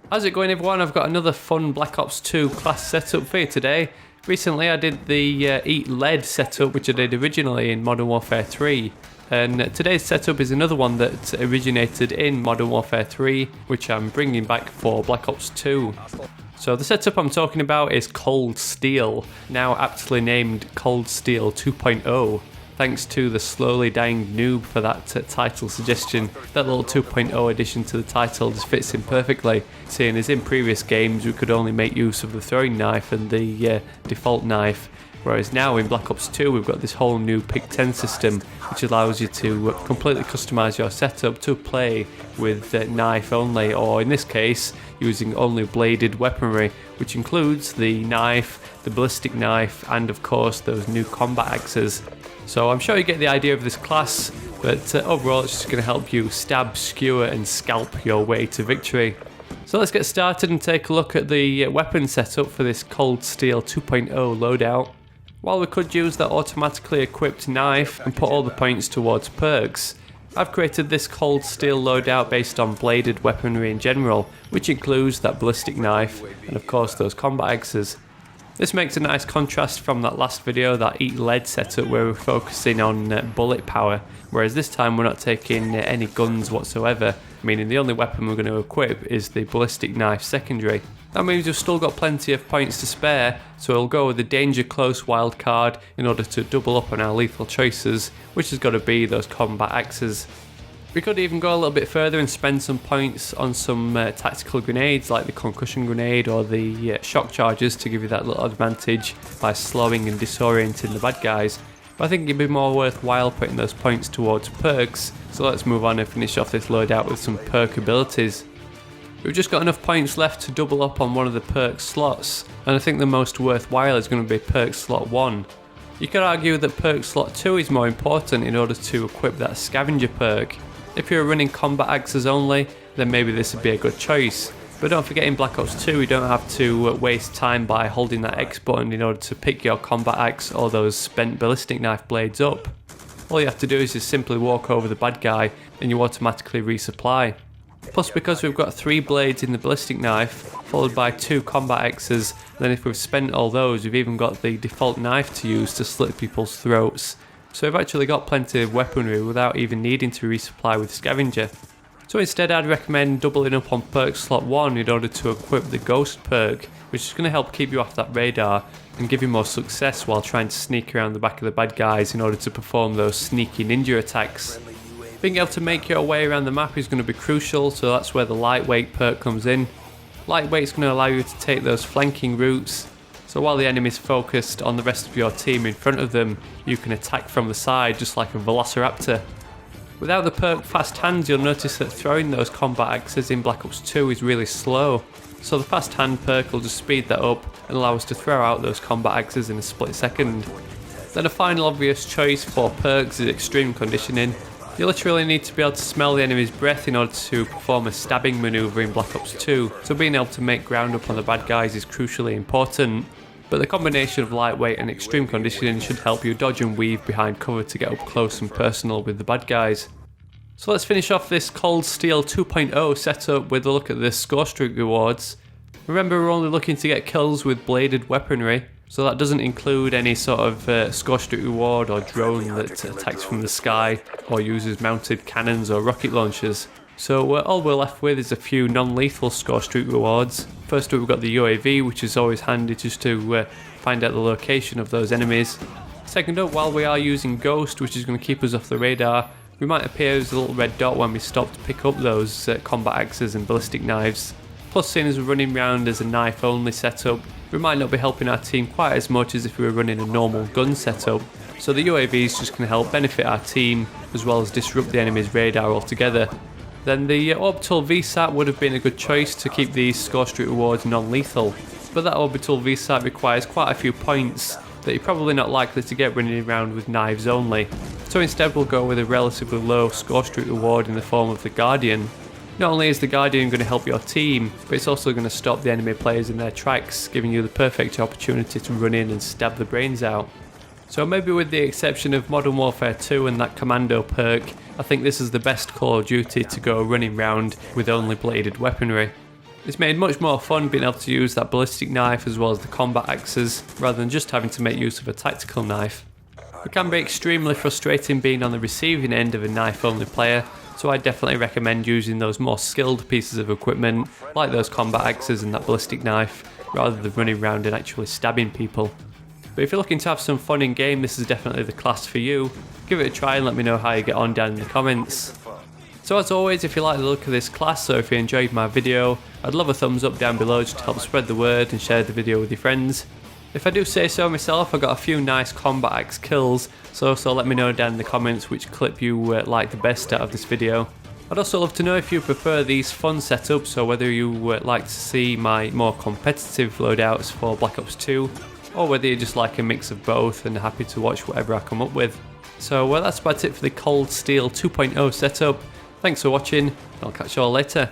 How's it going, everyone? I've got another fun Black Ops 2 class setup for you today. Recently I did the Eat Lead setup, which I did originally in Modern Warfare 3. And today's setup is another one that originated in Modern Warfare 3, which I'm bringing back for Black Ops 2. So the setup I'm talking about is Cold Steel, now aptly named Cold Steel 2.0. Thanks to the slowly dying noob for that title suggestion. That little 2.0 addition to the title just fits in perfectly, seeing as in previous games we could only make use of the throwing knife and the default knife, whereas now in Black Ops 2 we've got this whole new Pick 10 system which allows you to completely customise your setup to play with knife only, or in this case using only bladed weaponry, which includes the knife, the ballistic knife, and of course those new combat axes. So I'm sure you get the idea of this class, but overall it's just going to help you stab, skewer and scalp your way to victory. So let's get started and take a look at the weapon setup for this Cold Steel 2.0 loadout. While we could use that automatically equipped knife and put all the points towards perks, I've created this Cold Steel loadout based on bladed weaponry in general, which includes that ballistic knife and of course those combat axes. This makes a nice contrast from that last video, that Eat Lead setup, where we're focusing on bullet power, whereas this time we're not taking any guns whatsoever, meaning the only weapon we're going to equip is the ballistic knife secondary. That means we've still got plenty of points to spare, so we'll go with the danger close wildcard in order to double up on our lethal choices, which has got to be those combat axes. We could even go a little bit further and spend some points on some tactical grenades like the concussion grenade or the shock charges to give you that little advantage by slowing and disorienting the bad guys. But I think it'd be more worthwhile putting those points towards perks, so let's move on and finish off this loadout with some perk abilities. We've just got enough points left to double up on one of the perk slots, and I think the most worthwhile is going to be perk slot 1. You could argue that perk slot 2 is more important in order to equip that scavenger perk. If you're running combat axes only, then maybe this would be a good choice. But don't forget, in Black Ops 2 you don't have to waste time by holding that X button in order to pick your combat axe or those spent ballistic knife blades up. All you have to do is just simply walk over the bad guy and you automatically resupply. Plus, because we've got 3 blades in the ballistic knife, followed by 2 combat axes, then if we've spent all those, we've even got the default knife to use to slit people's throats. So we've actually got plenty of weaponry without even needing to resupply with scavenger. So instead I'd recommend doubling up on perk slot 1 in order to equip the ghost perk, which is going to help keep you off that radar and give you more success while trying to sneak around the back of the bad guys in order to perform those sneaky ninja attacks. Being able to make your way around the map is going to be crucial, so that's where the lightweight perk comes in. Lightweight's going to allow you to take those flanking routes, so while the enemy's focused on the rest of your team in front of them, you can attack from the side just like a velociraptor. Without the perk Fast Hands, you'll notice that throwing those combat axes in Black Ops 2 is really slow, so the Fast Hand perk will just speed that up and allow us to throw out those combat axes in a split second. Then a final obvious choice for perks is Extreme Conditioning. You literally need to be able to smell the enemy's breath in order to perform a stabbing manoeuvre in Black Ops 2, so being able to make ground up on the bad guys is crucially important. But the combination of lightweight and extreme conditioning should help you dodge and weave behind cover to get up close and personal with the bad guys. So let's finish off this Cold Steel 2.0 setup with a look at the Scorestreak rewards. Remember, we're only looking to get kills with bladed weaponry, so that doesn't include any sort of Scorestreak reward or drone that attacks from the sky or uses mounted cannons or rocket launchers. So all we're left with is a few non-lethal Scorestreak rewards. First up, we've got the UAV, which is always handy just to find out the location of those enemies. Second up, while we are using Ghost, which is going to keep us off the radar, we might appear as a little red dot when we stop to pick up those combat axes and ballistic knives. Plus, seeing as we're running around as a knife only setup, we might not be helping our team quite as much as if we were running a normal gun setup. So the UAV is just going to help benefit our team as well as disrupt the enemy's radar altogether. Then the Orbital VSAT would have been a good choice to keep these Scorestreak rewards non-lethal, but that Orbital VSAT requires quite a few points that you're probably not likely to get running around with knives only. So instead we'll go with a relatively low Scorestreak reward in the form of the Guardian. Not only is the Guardian going to help your team, but it's also going to stop the enemy players in their tracks, giving you the perfect opportunity to run in and stab the brains out. So maybe with the exception of Modern Warfare 2 and that Commando perk, I think this is the best Call of Duty to go running round with only bladed weaponry. It's made much more fun being able to use that ballistic knife as well as the combat axes, rather than just having to make use of a tactical knife. It can be extremely frustrating being on the receiving end of a knife-only player, so I definitely recommend using those more skilled pieces of equipment, like those combat axes and that ballistic knife, rather than running around and actually stabbing people. But if you're looking to have some fun in game, this is definitely the class for you. Give it a try and let me know how you get on down in the comments. So as always, if you like the look of this class, or if you enjoyed my video, I'd love a thumbs up down below just to help spread the word and share the video with your friends. If I do say so myself, I got a few nice combat axe kills, so also let me know down in the comments which clip you like the best out of this video. I'd also love to know if you prefer these fun setups, or whether you like to see my more competitive loadouts for Black Ops 2, or whether you just like a mix of both and are happy to watch whatever I come up with. So that's about it for the Cold Steel 2.0 setup. Thanks for watching, I'll catch you all later.